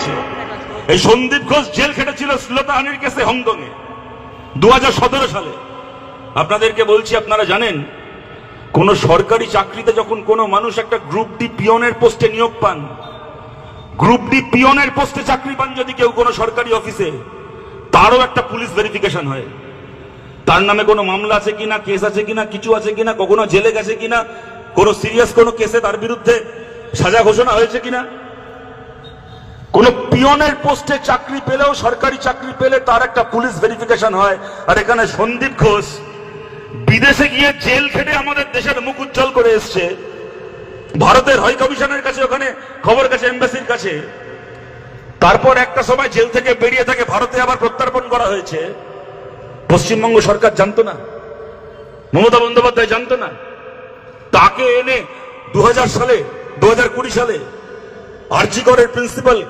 হয়েছে। এই সন্দীপ ঘোষ জেল খেটেছিল শ্লীলতাহানির কেসে হংকং এ 2017 সালে। আপনাদেরকে বলছি, আপনারা জানেন কোন সরকারি চাকরিতে যখন কোন মানুষ একটা গ্রুপ ডি পিয়নের পোস্টে নিয়োগ পান, গ্রুপ ডি পিয়নের পোস্টে চাকরি পান যদি কেউ কোন সরকারি অফিসে, তারও একটা পুলিশ ভেরিফিকেশন হয়। তার নামে কোনো মামলা আছে কিনা, কেস আছে কিনা, কিছু আছে কিনা, কখনো জেলে গেছে কিনা, কোন সিরিয়াস কোন কেসে তার বিরুদ্ধে সাজা ঘোষণা হয়েছে কিনা। কোন পিয়নের পোস্টে চাকরি পেলেও, সরকারি চাকরি পেলে তার একটা পুলিশ ভেরিফিকেশন হয়। আর এখানে সন্দীপ ঘোষ বিদেশে গিয়ে জেল খেটে আমাদের দেশের মুখ উজ্জ্বল করে এসছে, ভারতের হাই কমিশনের কাছে, ওখানে খবর কাছে, এমবাসির কাছে। তারপর একটা সময় জেল থেকে বেরিয়ে থাকে, ভারতে আবার প্রত্যর্পণ করা হয়েছে। পশ্চিমবঙ্গ সরকার জানতো না, মমতা বন্দ্যোপাধ্যায় জানতো না। তাকে এনে 2020 সালে আর জি করের প্রিন্সিপাল